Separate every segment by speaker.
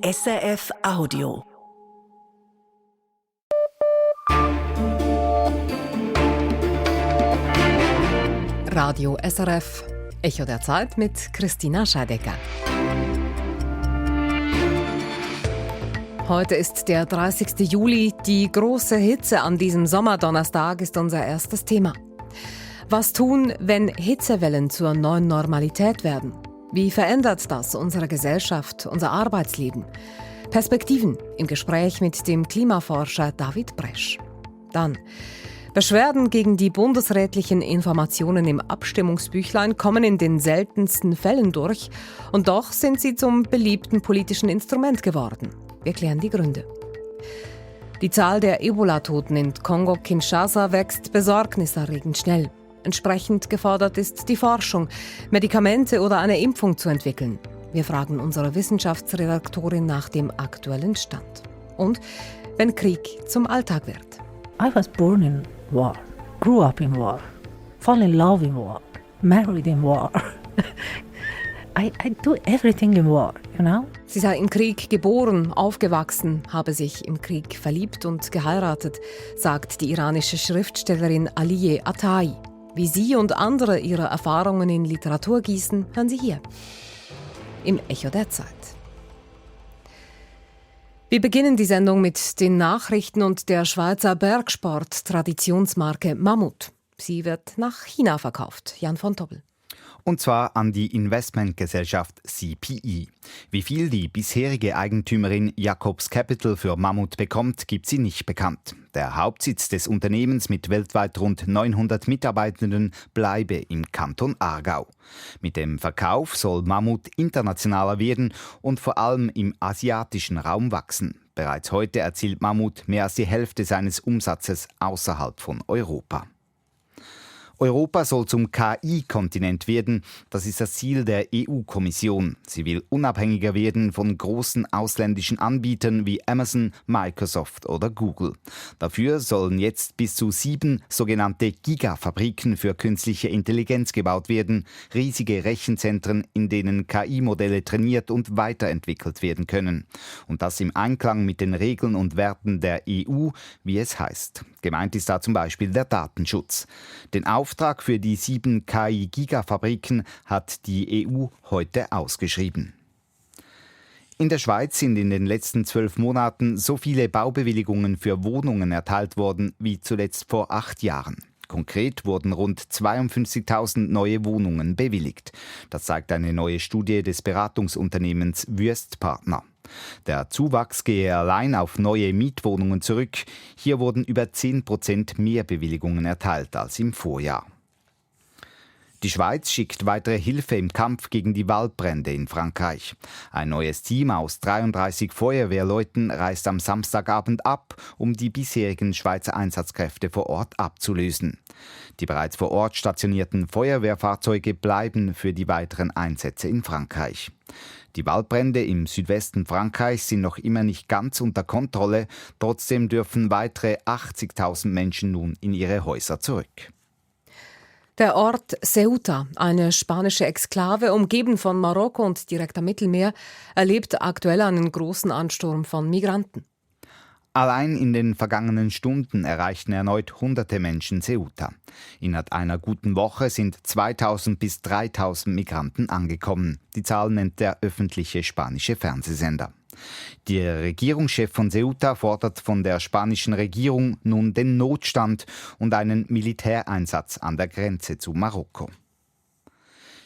Speaker 1: SRF Audio.
Speaker 2: Radio SRF, Echo der Zeit mit Christina Scheidecker. Heute ist der 30. Juli. Die große Hitze an diesem Sommerdonnerstag ist unser erstes Thema. Was tun, wenn Hitzewellen zur neuen Normalität werden? Wie verändert das unsere Gesellschaft, unser Arbeitsleben? Perspektiven im Gespräch mit dem Klimaforscher David Bresch. Dann: Beschwerden gegen die bundesrätlichen Informationen im Abstimmungsbüchlein kommen in den seltensten Fällen durch und doch sind sie zum beliebten politischen Instrument geworden. Wir klären die Gründe. Die Zahl der Ebola-Toten in Kongo-Kinshasa wächst besorgniserregend schnell. Entsprechend gefordert ist die Forschung, Medikamente oder eine Impfung zu entwickeln. Wir fragen unsere Wissenschaftsredaktorin nach dem aktuellen Stand. Und wenn Krieg zum Alltag wird.
Speaker 3: I was born in war, grew up in war, fall in love in war, married in war. I do everything in war, you know?
Speaker 2: Sie sei im Krieg geboren, aufgewachsen, habe sich im Krieg verliebt und geheiratet, sagt die iranische Schriftstellerin Aliyeh Atai. Wie sie und andere ihre Erfahrungen in Literatur gießen, hören Sie hier. Im Echo der Zeit. Wir beginnen die Sendung mit den Nachrichten und der Schweizer Bergsport-Traditionsmarke Mammut. Sie wird nach China verkauft. Jan von Tobel.
Speaker 4: Und zwar an die Investmentgesellschaft CPI. Wie viel die bisherige Eigentümerin Jacobs Capital für Mammut bekommt, gibt sie nicht bekannt. Der Hauptsitz des Unternehmens mit weltweit rund 900 Mitarbeitenden bleibe im Kanton Aargau. Mit dem Verkauf soll Mammut internationaler werden und vor allem im asiatischen Raum wachsen. Bereits heute erzielt Mammut mehr als die Hälfte seines Umsatzes außerhalb von Europa. Europa soll zum KI-Kontinent werden. Das ist das Ziel der EU-Kommission. Sie will unabhängiger werden von großen ausländischen Anbietern wie Amazon, Microsoft oder Google. Dafür sollen jetzt bis zu 7 sogenannte Gigafabriken für künstliche Intelligenz gebaut werden. Riesige Rechenzentren, in denen KI-Modelle trainiert und weiterentwickelt werden können. Und das im Einklang mit den Regeln und Werten der EU, wie es heißt. Gemeint ist da zum Beispiel der Datenschutz. Den Auftrag für die 7 KI-Gigafabriken hat die EU heute ausgeschrieben. In der Schweiz sind in den letzten 12 Monaten so viele Baubewilligungen für Wohnungen erteilt worden wie zuletzt vor 8 Jahren. Konkret wurden rund 52.000 neue Wohnungen bewilligt. Das zeigt eine neue Studie des Beratungsunternehmens Wüest-Partner. Der Zuwachs gehe allein auf neue Mietwohnungen zurück. Hier wurden über 10% mehr Bewilligungen erteilt als im Vorjahr. Die Schweiz schickt weitere Hilfe im Kampf gegen die Waldbrände in Frankreich. Ein neues Team aus 33 Feuerwehrleuten reist am Samstagabend ab, um die bisherigen Schweizer Einsatzkräfte vor Ort abzulösen. Die bereits vor Ort stationierten Feuerwehrfahrzeuge bleiben für die weiteren Einsätze in Frankreich. Die Waldbrände im Südwesten Frankreichs sind noch immer nicht ganz unter Kontrolle. Trotzdem dürfen weitere 80.000 Menschen nun in ihre Häuser zurück.
Speaker 2: Der Ort Ceuta, eine spanische Exklave, umgeben von Marokko und direkt am Mittelmeer, erlebt aktuell einen großen Ansturm von Migranten.
Speaker 4: Allein in den vergangenen Stunden erreichten erneut hunderte Menschen Ceuta. Innerhalb einer guten Woche sind 2.000 bis 3.000 Migranten angekommen. Die Zahl nennt der öffentliche spanische Fernsehsender. Der Regierungschef von Ceuta fordert von der spanischen Regierung nun den Notstand und einen Militäreinsatz an der Grenze zu Marokko.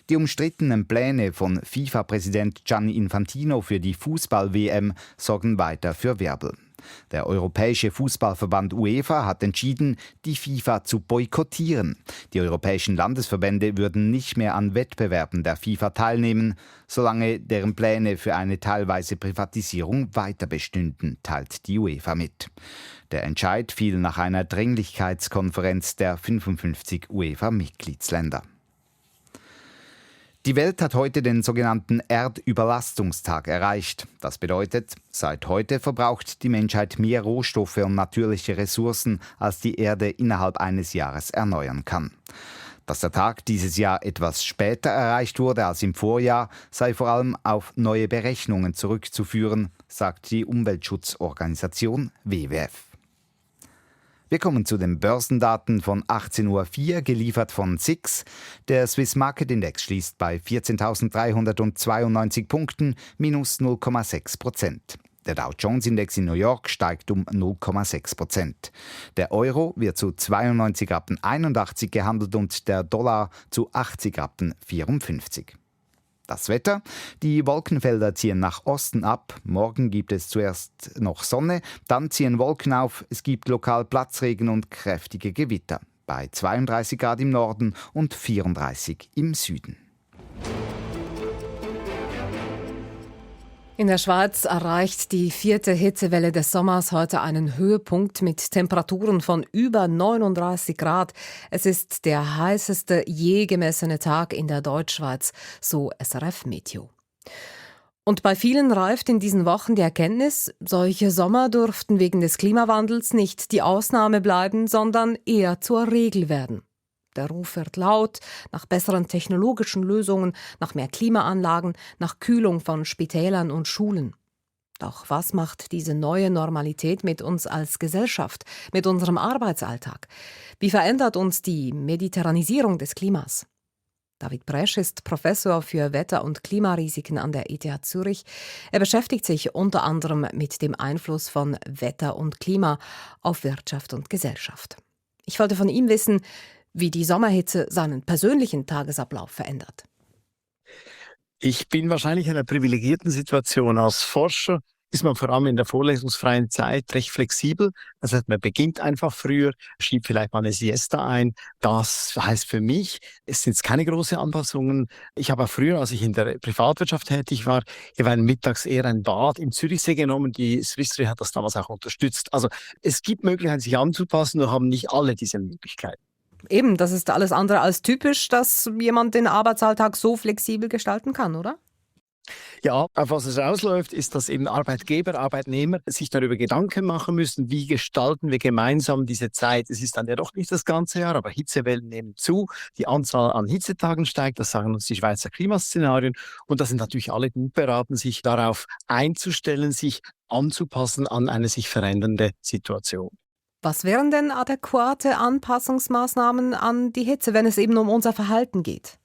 Speaker 4: Die umstrittenen Pläne von FIFA-Präsident Gianni Infantino für die Fußball-WM sorgen weiter für Wirbel. Der Europäische Fußballverband UEFA hat entschieden, die FIFA zu boykottieren. Die europäischen Landesverbände würden nicht mehr an Wettbewerben der FIFA teilnehmen, solange deren Pläne für eine teilweise Privatisierung weiter bestünden, teilt die UEFA mit. Der Entscheid fiel nach einer Dringlichkeitskonferenz der 55 UEFA-Mitgliedsländer. Die Welt hat heute den sogenannten Erdüberlastungstag erreicht. Das bedeutet, seit heute verbraucht die Menschheit mehr Rohstoffe und natürliche Ressourcen, als die Erde innerhalb eines Jahres erneuern kann. Dass der Tag dieses Jahr etwas später erreicht wurde als im Vorjahr, sei vor allem auf neue Berechnungen zurückzuführen, sagt die Umweltschutzorganisation WWF. Wir kommen zu den Börsendaten von 18.04 Uhr, geliefert von SIX. Der Swiss Market Index schließt bei 14.392 Punkten, minus 0,6%. Der Dow Jones Index in New York steigt um 0,6%. Der Euro wird zu 92,81 gehandelt und der Dollar zu 80,54. Das Wetter: Die Wolkenfelder ziehen nach Osten ab. Morgen gibt es zuerst noch Sonne, dann ziehen Wolken auf. Es gibt lokal Platzregen und kräftige Gewitter. Bei 32 Grad im Norden und 34 im Süden.
Speaker 2: In der Schweiz erreicht die 4. Hitzewelle des Sommers heute einen Höhepunkt mit Temperaturen von über 39 Grad. Es ist der heißeste je gemessene Tag in der Deutschschweiz, so SRF Meteo. Und bei vielen reift in diesen Wochen die Erkenntnis, solche Sommer dürften wegen des Klimawandels nicht die Ausnahme bleiben, sondern eher zur Regel werden. Der Ruf wird laut nach besseren technologischen Lösungen, nach mehr Klimaanlagen, nach Kühlung von Spitälern und Schulen. Doch was macht diese neue Normalität mit uns als Gesellschaft, mit unserem Arbeitsalltag? Wie verändert uns die Mediterranisierung des Klimas? David Bresch ist Professor für Wetter- und Klimarisiken an der ETH Zürich. Er beschäftigt sich unter anderem mit dem Einfluss von Wetter und Klima auf Wirtschaft und Gesellschaft. Ich wollte von ihm wissen, wie die Sommerhitze seinen persönlichen Tagesablauf verändert.
Speaker 5: Ich bin wahrscheinlich in einer privilegierten Situation. Als Forscher ist man vor allem in der vorlesungsfreien Zeit recht flexibel. Das heißt, man beginnt einfach früher, schiebt vielleicht mal eine Siesta ein. Das heißt für mich, es sind keine großen Anpassungen. Ich habe auch früher, als ich in der Privatwirtschaft tätig war, mittags eher ein Bad im Zürichsee genommen. Die Swiss Re hat das damals auch unterstützt. Also es gibt Möglichkeiten, sich anzupassen, nur haben nicht alle diese Möglichkeiten.
Speaker 2: Eben, das ist alles andere als typisch, dass jemand den Arbeitsalltag so flexibel gestalten kann, oder?
Speaker 5: Ja, auf was es rausläuft, ist, dass eben Arbeitgeber, Arbeitnehmer sich darüber Gedanken machen müssen, wie gestalten wir gemeinsam diese Zeit. Es ist dann ja doch nicht das ganze Jahr, aber Hitzewellen nehmen zu, die Anzahl an Hitzetagen steigt, das sagen uns die Schweizer Klimaszenarien. Und da sind natürlich alle gut beraten, sich darauf einzustellen, sich anzupassen an eine sich verändernde Situation.
Speaker 2: Was wären denn adäquate Anpassungsmaßnahmen an die Hitze, wenn es eben um unser Verhalten geht?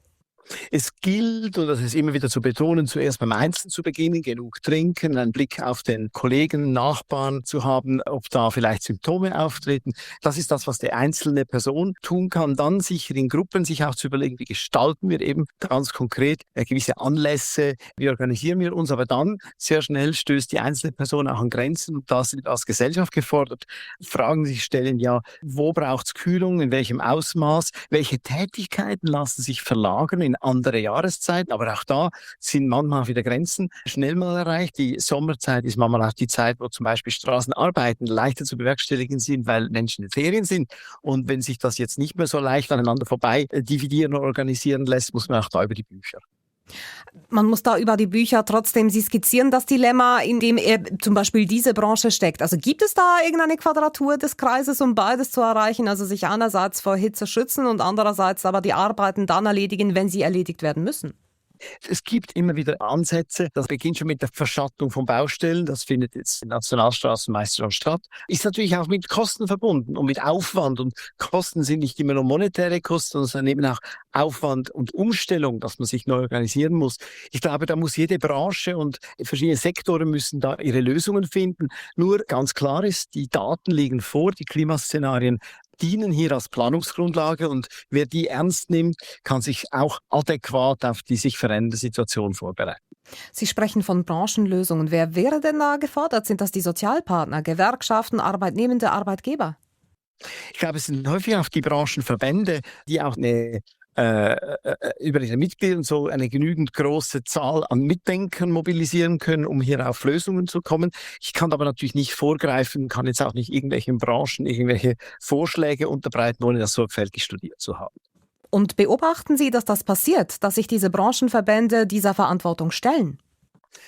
Speaker 5: Es gilt, und das ist immer wieder zu betonen, zuerst beim Einzelnen zu beginnen, genug trinken, einen Blick auf den Kollegen, Nachbarn zu haben, ob da vielleicht Symptome auftreten. Das ist das, was die einzelne Person tun kann. Dann sicher in Gruppen sich auch zu überlegen, wie gestalten wir eben ganz konkret gewisse Anlässe, wie organisieren wir uns. Aber dann sehr schnell stößt die einzelne Person auch an Grenzen und da sind wir als Gesellschaft gefordert. Fragen sich stellen ja, wo braucht es Kühlung, in welchem Ausmaß, welche Tätigkeiten lassen sich verlagern in andere Jahreszeiten, aber auch da sind manchmal wieder Grenzen schnell mal erreicht. Die Sommerzeit ist manchmal auch die Zeit, wo zum Beispiel Straßenarbeiten leichter zu bewerkstelligen sind, weil Menschen in Ferien sind. Und wenn sich das jetzt nicht mehr so leicht aneinander vorbei dividieren und organisieren lässt, muss man auch da über die Bücher.
Speaker 2: Man muss da über die Bücher trotzdem, Sie skizzieren das Dilemma, in dem zum Beispiel diese Branche steckt. Also gibt es da irgendeine Quadratur des Kreises, um beides zu erreichen? Also sich einerseits vor Hitze schützen und andererseits aber die Arbeiten dann erledigen, wenn sie erledigt werden müssen?
Speaker 5: Es gibt immer wieder Ansätze. Das beginnt schon mit der Verschattung von Baustellen. Das findet jetzt in Nationalstraßen meist schon statt. Ist natürlich auch mit Kosten verbunden und mit Aufwand. Und Kosten sind nicht immer nur monetäre Kosten, sondern eben auch Aufwand und Umstellung, dass man sich neu organisieren muss. Ich glaube, da muss jede Branche und verschiedene Sektoren müssen da ihre Lösungen finden. Nur ganz klar ist, die Daten liegen vor, die Klimaszenarien dienen hier als Planungsgrundlage und wer die ernst nimmt, kann sich auch adäquat auf die sich verändernde Situation vorbereiten.
Speaker 2: Sie sprechen von Branchenlösungen. Wer wäre denn da gefordert? Sind das die Sozialpartner, Gewerkschaften, Arbeitnehmende, Arbeitgeber?
Speaker 5: Ich glaube, es sind häufig auch die Branchenverbände, die auch über ihre Mitglieder so eine genügend große Zahl an Mitdenkern mobilisieren können, um hier auf Lösungen zu kommen. Ich kann aber natürlich nicht vorgreifen, kann jetzt auch nicht irgendwelchen Branchen irgendwelche Vorschläge unterbreiten, ohne das sorgfältig studiert zu haben.
Speaker 2: Und beobachten Sie, dass das passiert, dass sich diese Branchenverbände dieser Verantwortung stellen?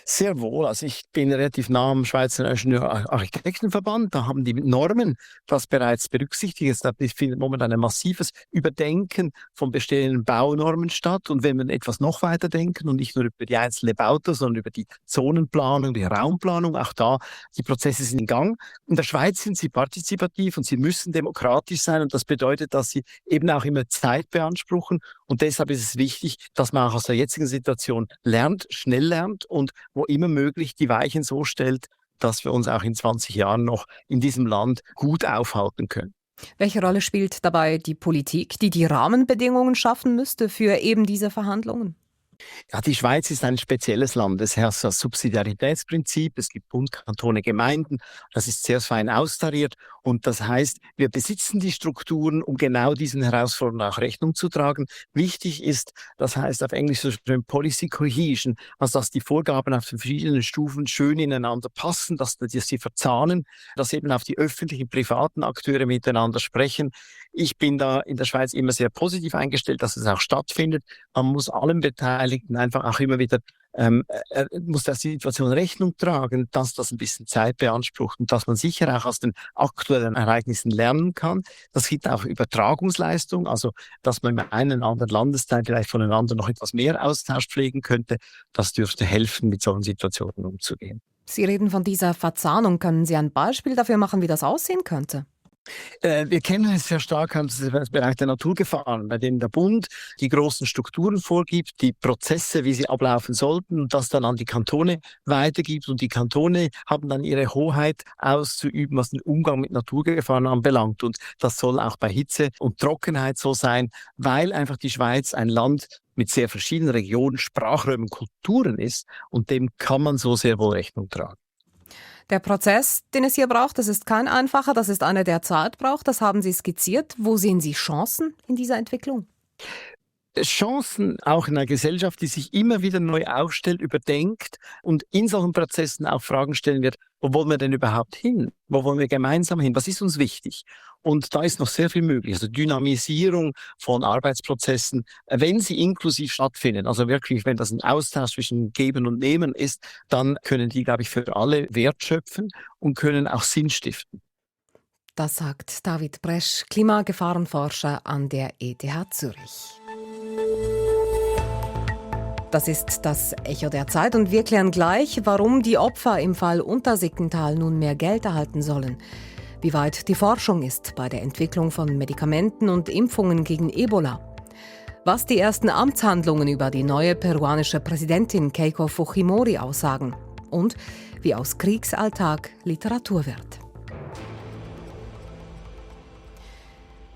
Speaker 5: Sehr wohl. Also ich bin relativ nah am Schweizer Ingenieur-Architektenverband. Da haben die Normen das bereits berücksichtigt. Da findet momentan ein massives Überdenken von bestehenden Baunormen statt. Und wenn wir etwas noch weiter denken und nicht nur über die einzelnen Bauten, sondern über die Zonenplanung, die Raumplanung, auch da, die Prozesse sind in Gang. In der Schweiz sind sie partizipativ und sie müssen demokratisch sein. Und das bedeutet, dass sie eben auch immer Zeit beanspruchen. Und deshalb ist es wichtig, dass man auch aus der jetzigen Situation lernt, schnell lernt und wo immer möglich die Weichen so stellt, dass wir uns auch in 20 Jahren noch in diesem Land gut aufhalten können.
Speaker 2: Welche Rolle spielt dabei die Politik, die die Rahmenbedingungen schaffen müsste für eben diese Verhandlungen?
Speaker 5: Ja, die Schweiz ist ein spezielles Land. Es herrscht das Subsidiaritätsprinzip. Es gibt Bund, Kantone, Gemeinden. Das ist sehr fein austariert. Und das heißt, wir besitzen die Strukturen, um genau diesen Herausforderungen auch Rechnung zu tragen. Wichtig ist, das heißt auf Englisch so schön Policy Cohesion, also dass die Vorgaben auf den verschiedenen Stufen schön ineinander passen, dass sie verzahnen, dass eben auch die öffentlichen, privaten Akteure miteinander sprechen. Ich bin da in der Schweiz immer sehr positiv eingestellt, dass es auch stattfindet. Man muss allen Beteiligten einfach auch immer wieder muss der Situation Rechnung tragen, dass das ein bisschen Zeit beansprucht und dass man sicher auch aus den aktuellen Ereignissen lernen kann. Das gibt auch Übertragungsleistung, also dass man in einem anderen Landesteil vielleicht voneinander noch etwas mehr Austausch pflegen könnte. Das dürfte helfen, mit solchen Situationen umzugehen.
Speaker 2: Sie reden von dieser Verzahnung. Können Sie ein Beispiel dafür machen, wie das aussehen könnte?
Speaker 5: Wir kennen es sehr stark im Bereich der Naturgefahren, bei dem der Bund die großen Strukturen vorgibt, die Prozesse, wie sie ablaufen sollten und das dann an die Kantone weitergibt. Und die Kantone haben dann ihre Hoheit auszuüben, was den Umgang mit Naturgefahren anbelangt. Und das soll auch bei Hitze und Trockenheit so sein, weil einfach die Schweiz ein Land mit sehr verschiedenen Regionen, Sprachräumen, Kulturen ist. Und dem kann man so sehr wohl Rechnung tragen.
Speaker 2: Der Prozess, den es hier braucht, das ist kein einfacher, das ist einer, der Zeit braucht. Das haben Sie skizziert. Wo sehen Sie Chancen in dieser Entwicklung?
Speaker 5: Chancen auch in einer Gesellschaft, die sich immer wieder neu aufstellt, überdenkt und in solchen Prozessen auch Fragen stellen wird, wo wollen wir denn überhaupt hin? Wo wollen wir gemeinsam hin? Was ist uns wichtig? Und da ist noch sehr viel möglich. Also Dynamisierung von Arbeitsprozessen, wenn sie inklusiv stattfinden, also wirklich, wenn das ein Austausch zwischen Geben und Nehmen ist, dann können die, glaube ich, für alle Wert schöpfen und können auch Sinn stiften.
Speaker 2: Das sagt David Bresch, Klimagefahrenforscher an der ETH Zürich. Das ist das Echo der Zeit und wir klären gleich, warum die Opfer im Fall Untersiggenthal nun mehr Geld erhalten sollen, wie weit die Forschung ist bei der Entwicklung von Medikamenten und Impfungen gegen Ebola, was die ersten Amtshandlungen über die neue peruanische Präsidentin Keiko Fujimori aussagen und wie aus Kriegsalltag Literatur wird.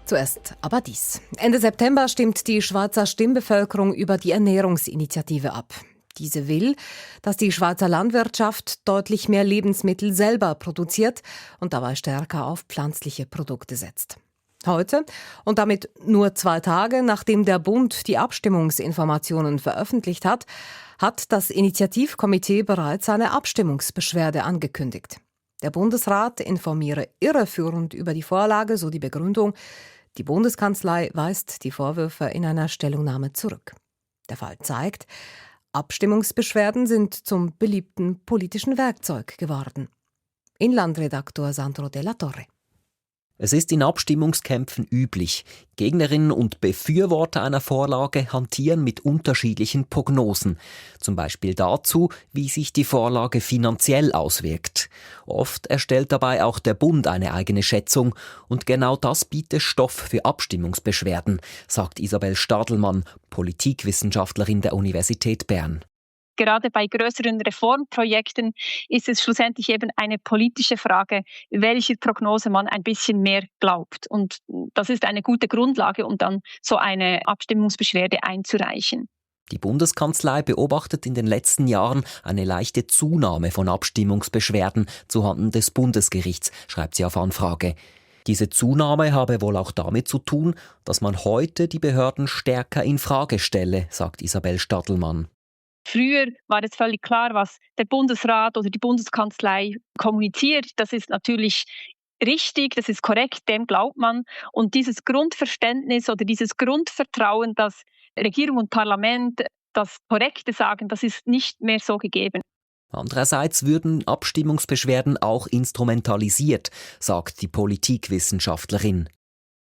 Speaker 2: Zuerst aber dies. Ende September stimmt die Schweizer Stimmbevölkerung über die Ernährungsinitiative ab. Diese will, dass die Schweizer Landwirtschaft deutlich mehr Lebensmittel selber produziert und dabei stärker auf pflanzliche Produkte setzt. Heute, und damit nur 2 Tage, nachdem der Bund die Abstimmungsinformationen veröffentlicht hat, hat das Initiativkomitee bereits eine Abstimmungsbeschwerde angekündigt. Der Bundesrat informiere irreführend über die Vorlage, so die Begründung. Die Bundeskanzlei weist die Vorwürfe in einer Stellungnahme zurück. Der Fall zeigt, Abstimmungsbeschwerden sind zum beliebten politischen Werkzeug geworden. Inlandredaktor Sandro Della Torre.
Speaker 6: Es ist in Abstimmungskämpfen üblich. Gegnerinnen und Befürworter einer Vorlage hantieren mit unterschiedlichen Prognosen. Zum Beispiel dazu, wie sich die Vorlage finanziell auswirkt. Oft erstellt dabei auch der Bund eine eigene Schätzung. Und genau das bietet Stoff für Abstimmungsbeschwerden, sagt Isabel Stadelmann, Politikwissenschaftlerin der Universität Bern.
Speaker 7: Gerade bei größeren Reformprojekten ist es schlussendlich eben eine politische Frage, welcher Prognose man ein bisschen mehr glaubt. Und das ist eine gute Grundlage, um dann so eine Abstimmungsbeschwerde einzureichen.
Speaker 6: Die Bundeskanzlei beobachtet in den letzten Jahren eine leichte Zunahme von Abstimmungsbeschwerden zuhanden des Bundesgerichts, schreibt sie auf Anfrage. Diese Zunahme habe wohl auch damit zu tun, dass man heute die Behörden stärker in Frage stelle, sagt Isabel Stadelmann.
Speaker 7: Früher war es völlig klar, was der Bundesrat oder die Bundeskanzlei kommuniziert. Das ist natürlich richtig, das ist korrekt, dem glaubt man. Und dieses Grundverständnis oder dieses Grundvertrauen, dass Regierung und Parlament das Korrekte sagen, das ist nicht mehr so gegeben.
Speaker 6: Andererseits würden Abstimmungsbeschwerden auch instrumentalisiert, sagt die Politikwissenschaftlerin.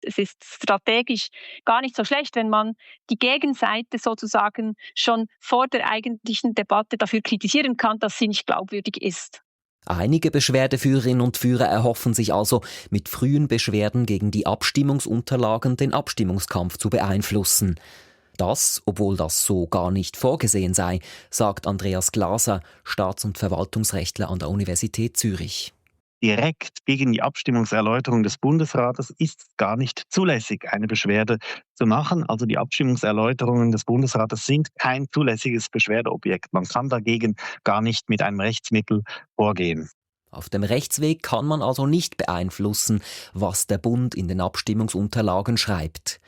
Speaker 7: Es ist strategisch gar nicht so schlecht, wenn man die Gegenseite sozusagen schon vor der eigentlichen Debatte dafür kritisieren kann, dass sie nicht glaubwürdig ist.
Speaker 6: Einige Beschwerdeführerinnen und Führer erhoffen sich also, mit frühen Beschwerden gegen die Abstimmungsunterlagen den Abstimmungskampf zu beeinflussen. Das, obwohl das so gar nicht vorgesehen sei, sagt Andreas Glaser, Staats- und Verwaltungsrechtler an der Universität Zürich.
Speaker 8: Direkt gegen die Abstimmungserläuterung des Bundesrates ist gar nicht zulässig, eine Beschwerde zu machen. Also die Abstimmungserläuterungen des Bundesrates sind kein zulässiges Beschwerdeobjekt. Man kann dagegen gar nicht mit einem Rechtsmittel vorgehen.
Speaker 6: Auf dem Rechtsweg kann man also nicht beeinflussen, was der Bund in den Abstimmungsunterlagen schreibt.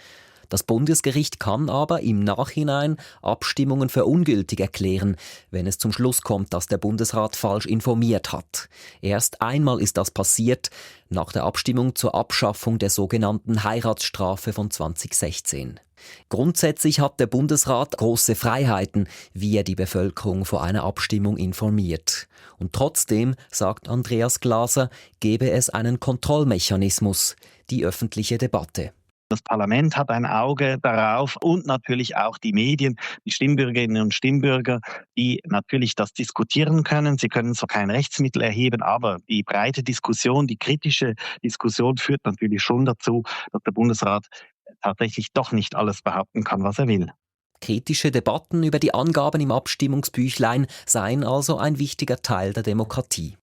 Speaker 6: Das Bundesgericht kann aber im Nachhinein Abstimmungen für ungültig erklären, wenn es zum Schluss kommt, dass der Bundesrat falsch informiert hat. Erst einmal ist das passiert, nach der Abstimmung zur Abschaffung der sogenannten Heiratsstrafe von 2016. Grundsätzlich hat der Bundesrat große Freiheiten, wie er die Bevölkerung vor einer Abstimmung informiert. Und trotzdem, sagt Andreas Glaser, gebe es einen Kontrollmechanismus, die öffentliche Debatte.
Speaker 8: Das Parlament hat ein Auge darauf und natürlich auch die Medien, die Stimmbürgerinnen und Stimmbürger, die natürlich das diskutieren können. Sie können zwar kein Rechtsmittel erheben, aber die breite Diskussion, die kritische Diskussion führt natürlich schon dazu, dass der Bundesrat tatsächlich doch nicht alles behaupten kann, was er will.
Speaker 6: Kritische Debatten über die Angaben im Abstimmungsbüchlein seien also ein wichtiger Teil der Demokratie.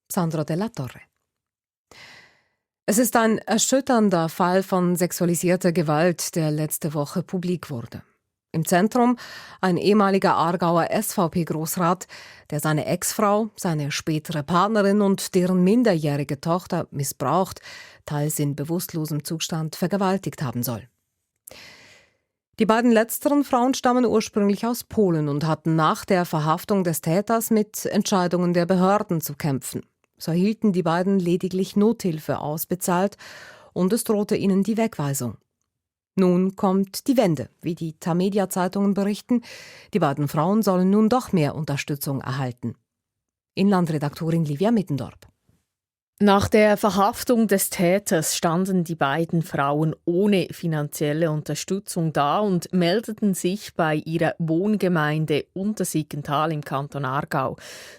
Speaker 2: Sandro Della Torre. Es ist ein erschütternder Fall von sexualisierter Gewalt, der letzte Woche publik wurde. Im Zentrum ein ehemaliger Aargauer SVP-Großrat, der seine Ex-Frau, seine spätere Partnerin und deren minderjährige Tochter missbraucht, teils in bewusstlosem Zustand vergewaltigt haben soll. Die beiden letzteren Frauen stammen ursprünglich aus Polen und hatten nach der Verhaftung des Täters mit Entscheidungen der Behörden zu kämpfen. So erhielten die beiden lediglich Nothilfe ausbezahlt und es drohte ihnen die Wegweisung. Nun kommt die Wende, wie die Tamedia-Zeitungen berichten. Die beiden Frauen sollen nun doch mehr Unterstützung erhalten. Inlandredaktorin Livia Mittendorp.
Speaker 9: Nach der Verhaftung des Täters standen die beiden Frauen ohne finanzielle Unterstützung da und meldeten sich bei ihrer Wohngemeinde Untersiggenthal im Kanton Aargau.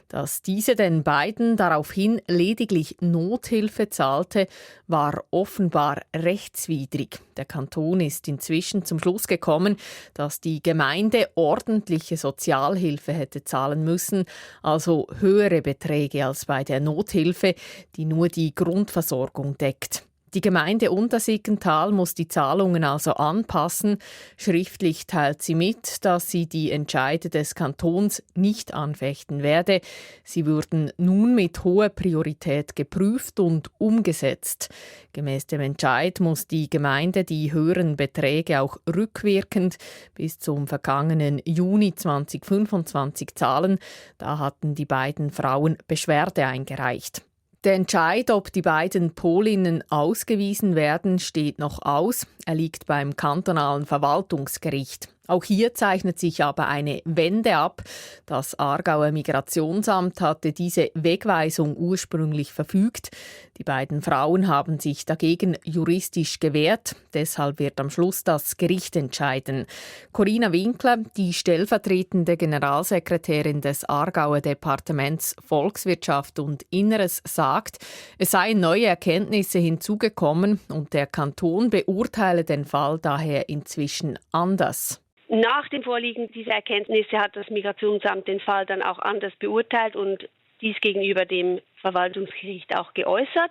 Speaker 9: Dass diese den beiden daraufhin lediglich Nothilfe zahlte, war offenbar rechtswidrig. Der Kanton ist inzwischen zum Schluss gekommen, dass die Gemeinde ordentliche Sozialhilfe hätte zahlen müssen, also höhere Beträge als bei der Nothilfe, die nur die Grundversorgung deckt. Die Gemeinde Untersiggenthal muss die Zahlungen also anpassen. Schriftlich teilt sie mit, dass sie die Entscheide des Kantons nicht anfechten werde. Sie würden nun mit hoher Priorität geprüft und umgesetzt. Gemäß dem Entscheid muss die Gemeinde die höheren Beträge auch rückwirkend bis zum vergangenen Juni 2025 zahlen. Da hatten die beiden Frauen Beschwerde eingereicht. Der Entscheid, ob die beiden Polinnen ausgewiesen werden, steht noch aus. Er liegt beim kantonalen Verwaltungsgericht. Auch hier zeichnet sich aber eine Wende ab. Das Aargauer Migrationsamt hatte diese Wegweisung ursprünglich verfügt. Die beiden Frauen haben sich dagegen juristisch gewehrt. Deshalb wird am Schluss das Gericht entscheiden. Corinna Winkler, die stellvertretende Generalsekretärin des Aargauer Departements Volkswirtschaft und Inneres, sagt, es seien neue Erkenntnisse hinzugekommen und der Kanton beurteile den Fall daher inzwischen anders.
Speaker 10: Nach dem Vorliegen dieser Erkenntnisse hat das Migrationsamt den Fall dann auch anders beurteilt und dies gegenüber dem Verwaltungsgericht auch geäußert.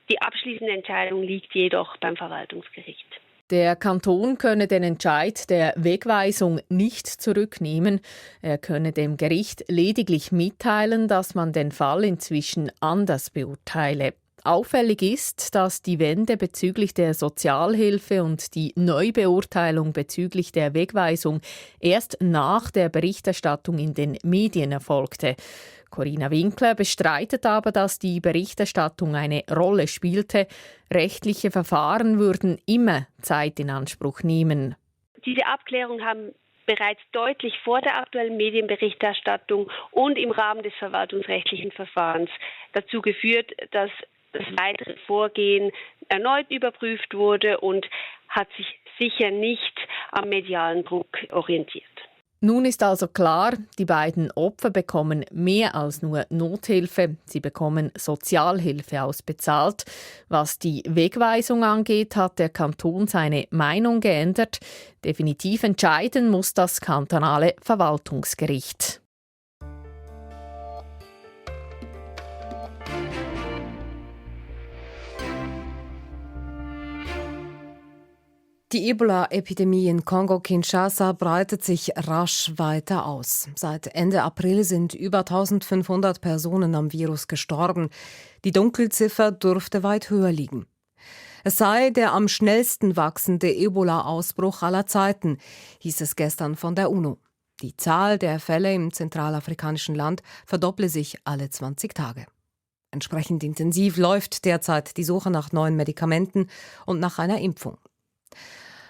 Speaker 10: Die abschließende Entscheidung liegt jedoch beim Verwaltungsgericht.
Speaker 9: Der Kanton könne den Entscheid der Wegweisung nicht zurücknehmen. Er könne dem Gericht lediglich mitteilen, dass man den Fall inzwischen anders beurteile. Auffällig ist, dass die Wende bezüglich der Sozialhilfe und die Neubeurteilung bezüglich der Wegweisung erst nach der Berichterstattung in den Medien erfolgte. Corinna Winkler bestreitet aber, dass die Berichterstattung eine Rolle spielte. Rechtliche Verfahren würden immer Zeit in Anspruch nehmen.
Speaker 10: Diese Abklärungen haben bereits deutlich vor der aktuellen Medienberichterstattung und im Rahmen des verwaltungsrechtlichen Verfahrens dazu geführt, dass das weitere Vorgehen erneut überprüft wurde und hat sich sicher nicht am medialen Druck orientiert.
Speaker 9: Nun ist also klar, die beiden Opfer bekommen mehr als nur Nothilfe. Sie bekommen Sozialhilfe ausbezahlt. Was die Wegweisung angeht, hat der Kanton seine Meinung geändert. Definitiv entscheiden muss das kantonale Verwaltungsgericht.
Speaker 2: Die Ebola-Epidemie in Kongo-Kinshasa breitet sich rasch weiter aus. Seit Ende April sind über 1500 Personen am Virus gestorben. Die Dunkelziffer dürfte weit höher liegen. Es sei der am schnellsten wachsende Ebola-Ausbruch aller Zeiten, hieß es gestern von der UNO. Die Zahl der Fälle im zentralafrikanischen Land verdopple sich alle 20 Tage. Entsprechend intensiv läuft derzeit die Suche nach neuen Medikamenten und nach einer Impfung.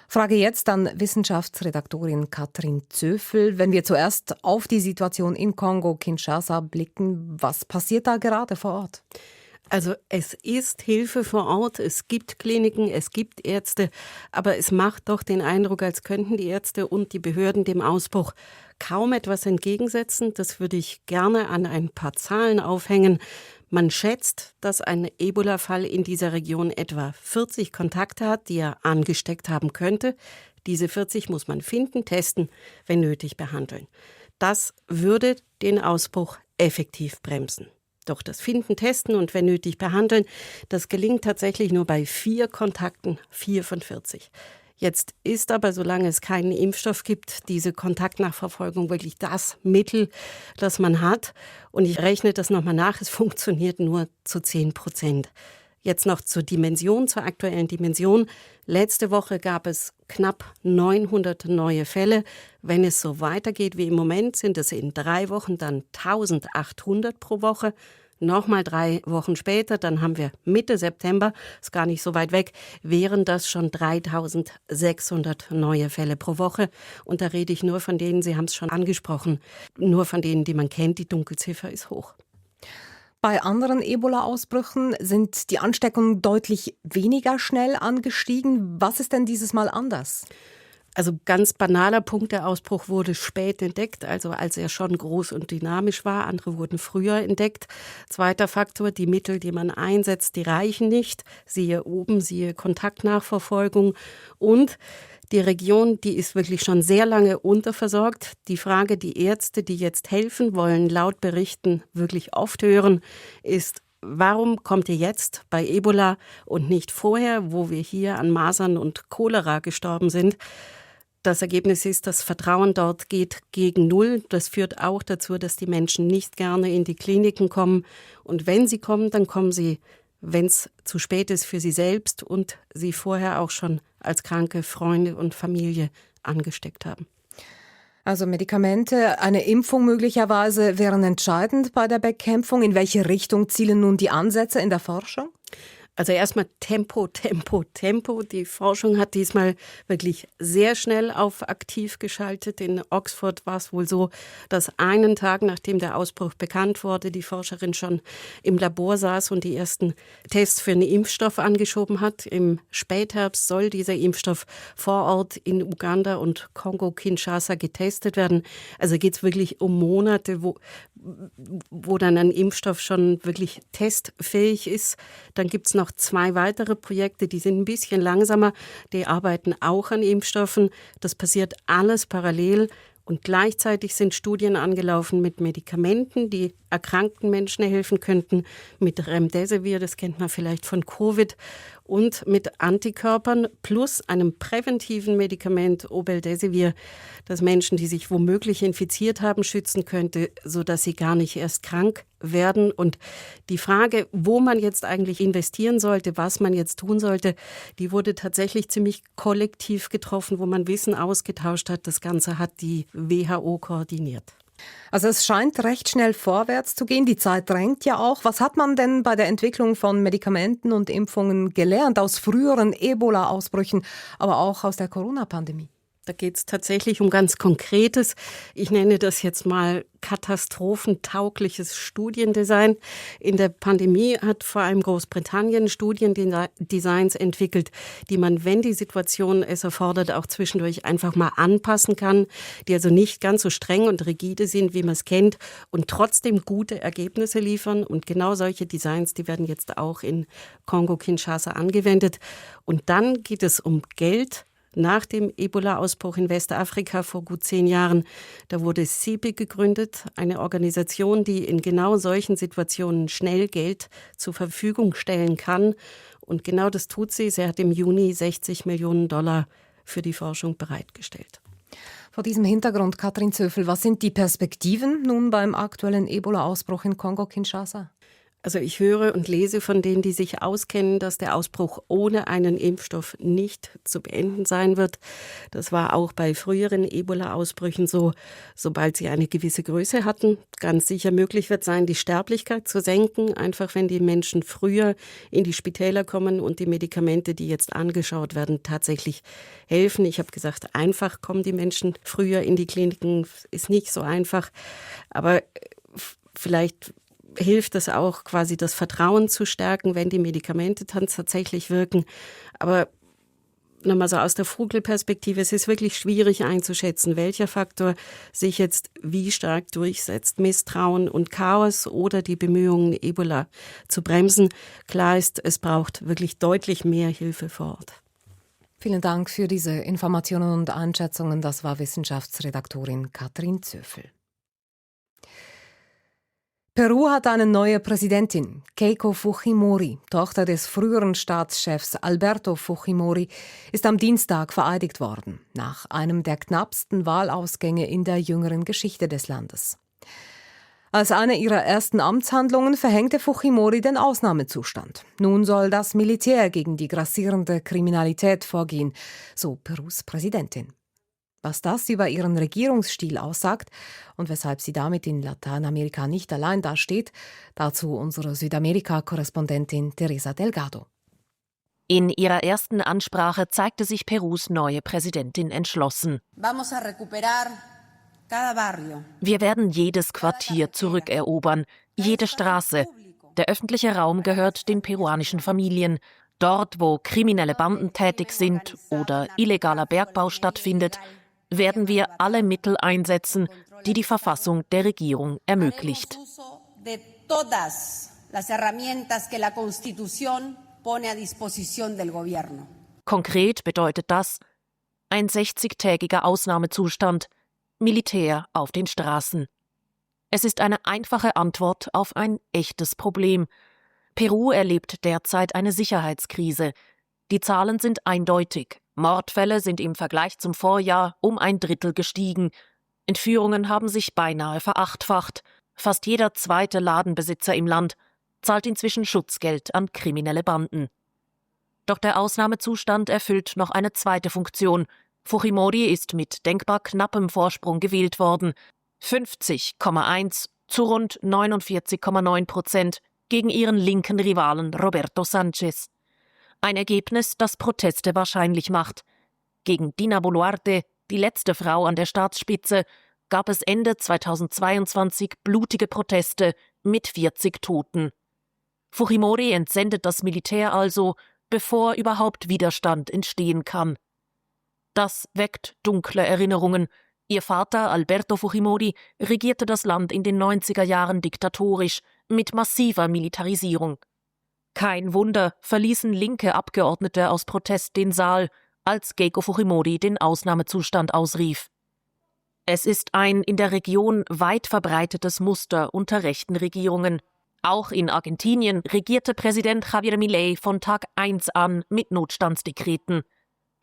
Speaker 2: Frage jetzt an Wissenschaftsredaktorin Katrin Zöfel. Wenn wir zuerst auf die Situation in Kongo-Kinshasa blicken, was passiert da gerade vor Ort?
Speaker 11: Also es ist Hilfe vor Ort, es gibt Kliniken, es gibt Ärzte, aber es macht doch den Eindruck, als könnten die Ärzte und die Behörden dem Ausbruch kaum etwas entgegensetzen. Das würde ich gerne an ein paar Zahlen aufhängen. Man schätzt, dass ein Ebola-Fall in dieser Region etwa 40 Kontakte hat, die er angesteckt haben könnte. Diese 40 muss man finden, testen, wenn nötig behandeln. Das würde den Ausbruch effektiv bremsen. Doch das Finden, Testen und wenn nötig behandeln, das gelingt tatsächlich nur bei 4 Kontakten, 4 von 40. Jetzt ist aber, solange es keinen Impfstoff gibt, diese Kontaktnachverfolgung wirklich das Mittel, das man hat. Und ich rechne das nochmal nach, es funktioniert nur zu 10%. Jetzt noch zur Dimension, zur aktuellen Dimension. Letzte Woche gab es knapp 900 neue Fälle. Wenn es so weitergeht wie im Moment, sind es in 3 Wochen dann 1800 pro Woche. Nochmal 3 Wochen später, dann haben wir Mitte September, ist gar nicht so weit weg, wären das schon 3600 neue Fälle pro Woche. Und da rede ich nur von denen, Sie haben es schon angesprochen, nur von denen, die man kennt, die Dunkelziffer ist hoch.
Speaker 2: Bei anderen Ebola-Ausbrüchen sind die Ansteckungen deutlich weniger schnell angestiegen. Was ist denn dieses Mal anders?
Speaker 11: Also ganz banaler Punkt, der Ausbruch wurde spät entdeckt, also als er schon groß und dynamisch war. Andere wurden früher entdeckt. Zweiter Faktor, die Mittel, die man einsetzt, die reichen nicht. Siehe oben, siehe Kontaktnachverfolgung. Und die Region, die ist wirklich schon sehr lange unterversorgt. Die Frage, die Ärzte, die jetzt helfen wollen, laut Berichten wirklich oft hören, ist: Warum kommt ihr jetzt bei Ebola und nicht vorher, wo wir hier an Masern und Cholera gestorben sind? Das Ergebnis ist, das Vertrauen dort geht gegen Null. Das führt auch dazu, dass die Menschen nicht gerne in die Kliniken kommen. Und wenn sie kommen, dann kommen sie, wenn es zu spät ist für sie selbst und sie vorher auch schon als kranke Freunde und Familie angesteckt haben.
Speaker 2: Also Medikamente, eine Impfung möglicherweise wären entscheidend bei der Bekämpfung. In welche Richtung zielen nun die Ansätze in der Forschung?
Speaker 11: Also erstmal Tempo. Die Forschung hat diesmal wirklich sehr schnell auf aktiv geschaltet. In Oxford war es wohl so, dass einen Tag nachdem der Ausbruch bekannt wurde, die Forscherin schon im Labor saß und die ersten Tests für einen Impfstoff angeschoben hat. Im Spätherbst soll dieser Impfstoff vor Ort in Uganda und Kongo-Kinshasa getestet werden. Also geht es wirklich um Monate, wo dann ein Impfstoff schon wirklich testfähig ist. Dann gibt es noch 2 weitere Projekte, die sind ein bisschen langsamer. Die arbeiten auch an Impfstoffen. Das passiert alles parallel. Und gleichzeitig sind Studien angelaufen mit Medikamenten, die erkrankten Menschen helfen könnten, mit Remdesivir, das kennt man vielleicht von Covid, und mit Antikörpern plus einem präventiven Medikament, Obeldesivir, das Menschen, die sich womöglich infiziert haben, schützen könnte, sodass sie gar nicht erst krank werden. Und die Frage, wo man jetzt eigentlich investieren sollte, was man jetzt tun sollte, die wurde tatsächlich ziemlich kollektiv getroffen, wo man Wissen ausgetauscht hat. Das Ganze hat die WHO koordiniert.
Speaker 2: Also es scheint recht schnell vorwärts zu gehen. Die Zeit drängt ja auch. Was hat man denn bei der Entwicklung von Medikamenten und Impfungen gelernt aus früheren Ebola-Ausbrüchen, aber auch aus der Corona-Pandemie?
Speaker 11: Da geht es tatsächlich um ganz Konkretes. Ich nenne das jetzt mal katastrophentaugliches Studiendesign. In der Pandemie hat vor allem Großbritannien Studiendesigns entwickelt, die man, wenn die Situation es erfordert, auch zwischendurch einfach mal anpassen kann, die also nicht ganz so streng und rigide sind, wie man es kennt, und trotzdem gute Ergebnisse liefern. Und genau solche Designs, die werden jetzt auch in Kongo-Kinshasa angewendet. Und dann geht es um Geld. Nach dem Ebola-Ausbruch in Westafrika vor gut 10 Jahren, da wurde CEPI gegründet, eine Organisation, die in genau solchen Situationen schnell Geld zur Verfügung stellen kann. Und genau das tut sie. Sie hat im Juni $60 Millionen für die Forschung bereitgestellt.
Speaker 2: Vor diesem Hintergrund, Katrin Zöfel, was sind die Perspektiven nun beim aktuellen Ebola-Ausbruch in Kongo-Kinshasa?
Speaker 11: Also ich höre und lese von denen, die sich auskennen, dass der Ausbruch ohne einen Impfstoff nicht zu beenden sein wird. Das war auch bei früheren Ebola-Ausbrüchen so. Sobald sie eine gewisse Größe hatten, ganz sicher möglich wird sein, die Sterblichkeit zu senken, einfach wenn die Menschen früher in die Spitäler kommen und die Medikamente, die jetzt angeschaut werden, tatsächlich helfen. Ich habe gesagt, einfach kommen die Menschen früher in die Kliniken, ist nicht so einfach, aber vielleicht hilft es auch, quasi das Vertrauen zu stärken, wenn die Medikamente dann tatsächlich wirken. Aber nochmal so aus der Vogelperspektive, es ist wirklich schwierig einzuschätzen, welcher Faktor sich jetzt wie stark durchsetzt. Misstrauen und Chaos oder die Bemühungen, Ebola zu bremsen. Klar ist, es braucht wirklich deutlich mehr Hilfe vor Ort.
Speaker 2: Vielen Dank für diese Informationen und Einschätzungen. Das war Wissenschaftsredaktorin Katrin Zöfel. Peru hat eine neue Präsidentin, Keiko Fujimori, Tochter des früheren Staatschefs Alberto Fujimori, ist am Dienstag vereidigt worden, nach einem der knappsten Wahlausgänge in der jüngeren Geschichte des Landes. Als eine ihrer ersten Amtshandlungen verhängte Fujimori den Ausnahmezustand. Nun soll das Militär gegen die grassierende Kriminalität vorgehen, so Perus Präsidentin. Was das über ihren Regierungsstil aussagt und weshalb sie damit in Lateinamerika nicht allein dasteht, dazu unsere Südamerika-Korrespondentin Teresa Delgado.
Speaker 12: In ihrer ersten Ansprache zeigte sich Perus neue Präsidentin entschlossen. Wir werden jedes Quartier zurückerobern, jede Straße. Der öffentliche Raum gehört den peruanischen Familien. Dort, wo kriminelle Banden tätig sind oder illegaler Bergbau stattfindet, werden wir alle Mittel einsetzen, die die Verfassung der Regierung ermöglicht. Konkret bedeutet das ein 60-tägiger Ausnahmezustand, Militär auf den Straßen. Es ist eine einfache Antwort auf ein echtes Problem. Peru erlebt derzeit eine Sicherheitskrise. Die Zahlen sind eindeutig. Mordfälle sind im Vergleich zum Vorjahr um 1/3 gestiegen. Entführungen haben sich beinahe verachtfacht. Fast jeder zweite Ladenbesitzer im Land zahlt inzwischen Schutzgeld an kriminelle Banden. Doch der Ausnahmezustand erfüllt noch eine zweite Funktion. Fujimori ist mit denkbar knappem Vorsprung gewählt worden. 50,1 zu rund 49,9% gegen ihren linken Rivalen Roberto Sánchez. Ein Ergebnis, das Proteste wahrscheinlich macht. Gegen Dina Boluarte, die letzte Frau an der Staatsspitze, gab es Ende 2022 blutige Proteste mit 40 Toten. Fujimori entsendet das Militär also, bevor überhaupt Widerstand entstehen kann. Das weckt dunkle Erinnerungen. Ihr Vater Alberto Fujimori regierte das Land in den 90er Jahren diktatorisch, mit massiver Militarisierung. Kein Wunder, verließen linke Abgeordnete aus Protest den Saal, als Keiko Fujimori den Ausnahmezustand ausrief. Es ist ein in der Region weit verbreitetes Muster unter rechten Regierungen. Auch in Argentinien regierte Präsident Javier Milei von Tag 1 an mit Notstandsdekreten.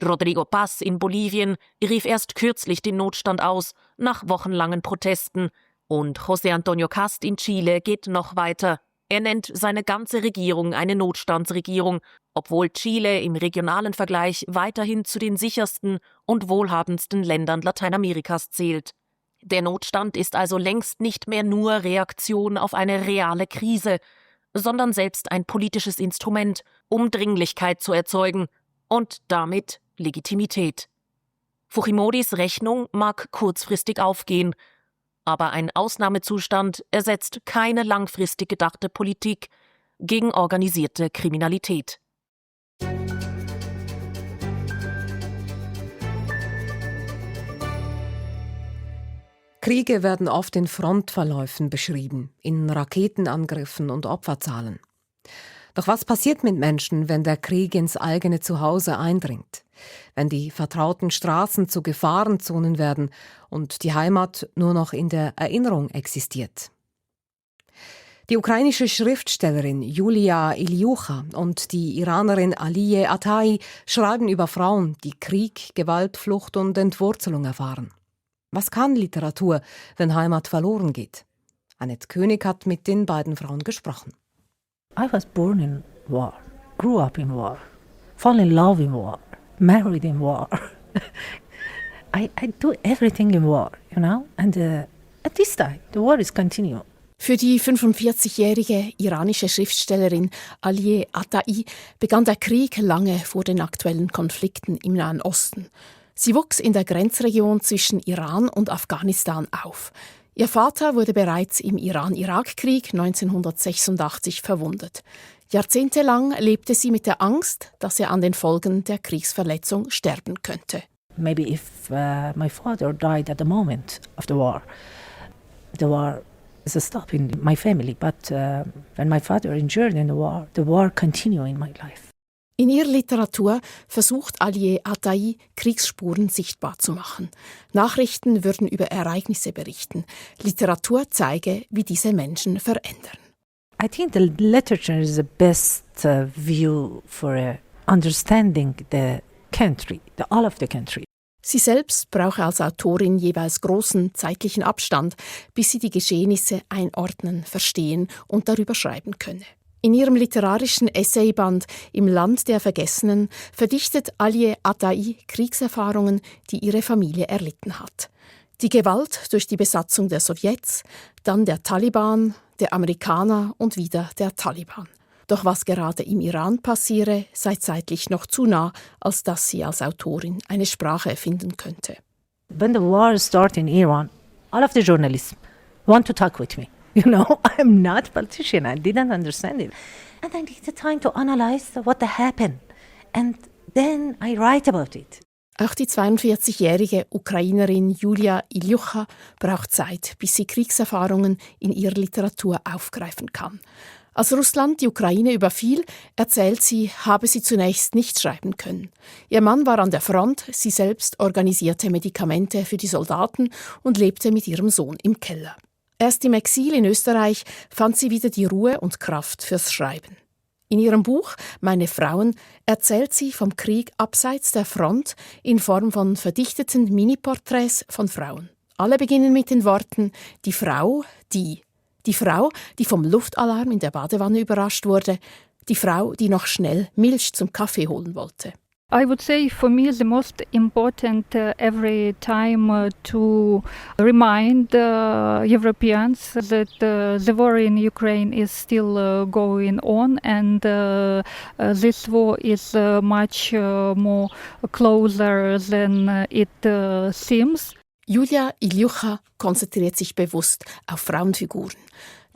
Speaker 12: Rodrigo Paz in Bolivien rief erst kürzlich den Notstand aus, nach wochenlangen Protesten. Und José Antonio Cast in Chile geht noch weiter. Er nennt seine ganze Regierung eine Notstandsregierung, obwohl Chile im regionalen Vergleich weiterhin zu den sichersten und wohlhabendsten Ländern Lateinamerikas zählt. Der Notstand ist also längst nicht mehr nur Reaktion auf eine reale Krise, sondern selbst ein politisches Instrument, um Dringlichkeit zu erzeugen und damit Legitimität. Fujimoris Rechnung mag kurzfristig aufgehen, aber ein Ausnahmezustand ersetzt keine langfristig gedachte Politik gegen organisierte Kriminalität.
Speaker 2: Kriege werden oft in Frontverläufen beschrieben, in Raketenangriffen und Opferzahlen. Doch was passiert mit Menschen, wenn der Krieg ins eigene Zuhause eindringt? Wenn die vertrauten Straßen zu Gefahrenzonen werden und die Heimat nur noch in der Erinnerung existiert? Die ukrainische Schriftstellerin Julia Ilyucha und die Iranerin Aliye Atai schreiben über Frauen, die Krieg, Gewalt, Flucht und Entwurzelung erfahren. Was kann Literatur, wenn Heimat verloren geht? Annette König hat mit den beiden Frauen gesprochen.
Speaker 3: I was born in war, grew up in war, fall in love in war, married in war. I do everything in war, you know? And at this time, the war is continuing.
Speaker 9: Für die 45-jährige iranische Schriftstellerin Aliye Atai begann der Krieg lange vor den aktuellen Konflikten im Nahen Osten. Sie wuchs in der Grenzregion zwischen Iran und Afghanistan auf. Ihr Vater wurde bereits im Iran-Irak-Krieg 1986 verwundet. Jahrzehntelang lebte sie mit der Angst, dass er an den Folgen der Kriegsverletzung sterben könnte.
Speaker 3: Maybe if my father died at the moment of the war is a stop in my family. But when my father injured in the war continued in my life.
Speaker 9: In ihrer Literatur versucht Aliye Atai, Kriegsspuren sichtbar zu machen. Nachrichten würden über Ereignisse berichten. Literatur zeige, wie diese Menschen verändern.
Speaker 3: I think the literature is the best view for understanding the country, all of the country.
Speaker 9: Sie selbst brauche als Autorin jeweils großen zeitlichen Abstand, bis sie die Geschehnisse einordnen, verstehen und darüber schreiben könne. In ihrem literarischen Essayband »Im Land der Vergessenen« verdichtet Aliye Atai Kriegserfahrungen, die ihre Familie erlitten hat. Die Gewalt durch die Besatzung der Sowjets, dann der Taliban, der Amerikaner und wieder der Taliban. Doch was gerade im Iran passiere, sei zeitlich noch zu nah, als dass sie als Autorin eine Sprache erfinden könnte.
Speaker 3: When the war started in Iran, all of the journalists want to talk with me. You know, I'm not a politician. I didn't understand it. And I needed time to analyze what happened. And then I write about it.
Speaker 9: Auch die 42-jährige Ukrainerin Julia Ilyucha braucht Zeit, bis sie Kriegserfahrungen in ihrer Literatur aufgreifen kann. Als Russland die Ukraine überfiel, erzählt sie, habe sie zunächst nicht schreiben können. Ihr Mann war an der Front, sie selbst organisierte Medikamente für die Soldaten und lebte mit ihrem Sohn im Keller. Erst im Exil in Österreich fand sie wieder die Ruhe und Kraft fürs Schreiben. In ihrem Buch »Meine Frauen« erzählt sie vom Krieg abseits der Front in Form von verdichteten Mini-Porträts von Frauen. Alle beginnen mit den Worten »Die Frau, die Frau, die vom Luftalarm in der Badewanne überrascht wurde, die Frau, die noch schnell Milch zum Kaffee holen wollte.«
Speaker 13: I would say for me the most important every time to remind Europeans that the war in Ukraine is still going on and this war is much more closer than it seems.
Speaker 9: Julia Ilyucha konzentriert sich bewusst auf Frauenfiguren,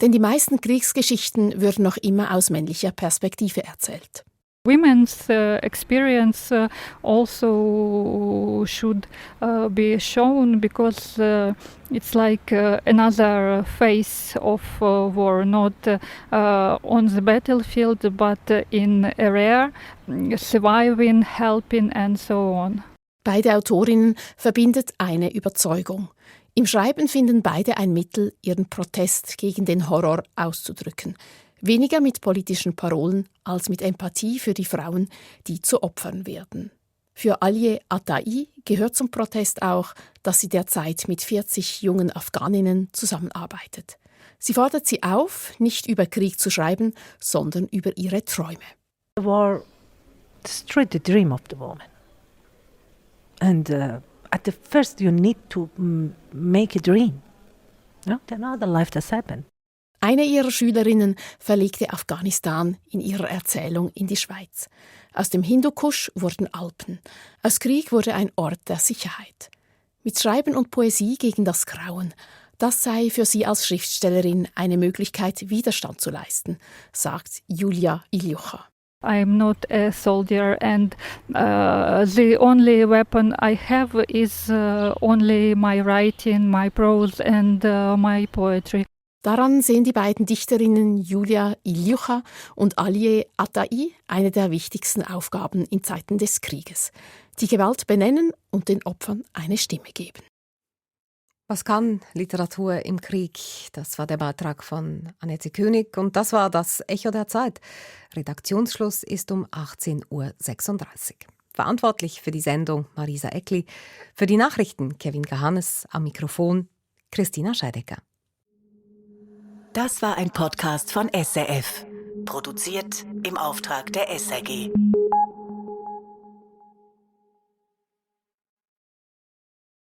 Speaker 9: denn die meisten Kriegsgeschichten würden noch immer aus männlicher Perspektive erzählt.
Speaker 13: Women's experience also should be shown because it's like another phase of war, not on the battlefield, but in area, surviving, helping and so on.
Speaker 9: Beide Autorinnen verbindet eine Überzeugung. Im Schreiben finden beide ein Mittel, ihren Protest gegen den Horror auszudrücken. Weniger mit politischen Parolen als mit Empathie für die Frauen, die zu Opfern werden. Für Aliye Atai gehört zum Protest auch, dass sie derzeit mit 40 jungen Afghaninnen zusammenarbeitet. Sie fordert sie auf, nicht über Krieg zu schreiben, sondern über ihre Träume.
Speaker 3: The war destroyed the dream of the woman. And at the first you need to make a dream. No? Then other life has happened.
Speaker 9: Eine ihrer Schülerinnen verlegte Afghanistan in ihrer Erzählung in die Schweiz.
Speaker 14: Aus dem Hindukusch wurden Alpen. Aus Krieg wurde ein Ort der Sicherheit. Mit Schreiben und Poesie gegen das Grauen. Das sei für sie als Schriftstellerin eine Möglichkeit, Widerstand zu leisten, sagt Julia Ilyucha.
Speaker 13: I'm not a soldier and the only weapon I have is only my writing, my prose and my poetry.
Speaker 14: Daran sehen die beiden Dichterinnen Julia Ilyucha und Aliye Atai eine der wichtigsten Aufgaben in Zeiten des Krieges. Die Gewalt benennen und den Opfern eine Stimme geben.
Speaker 2: Was kann Literatur im Krieg? Das war der Beitrag von Annette König und das war das Echo der Zeit. Redaktionsschluss ist um 18.36 Uhr. Verantwortlich für die Sendung Marisa Eckli, für die Nachrichten Kevin Kahanes, am Mikrofon Christina Scheidecker.
Speaker 1: Das war ein Podcast von SRF, produziert im Auftrag der SRG.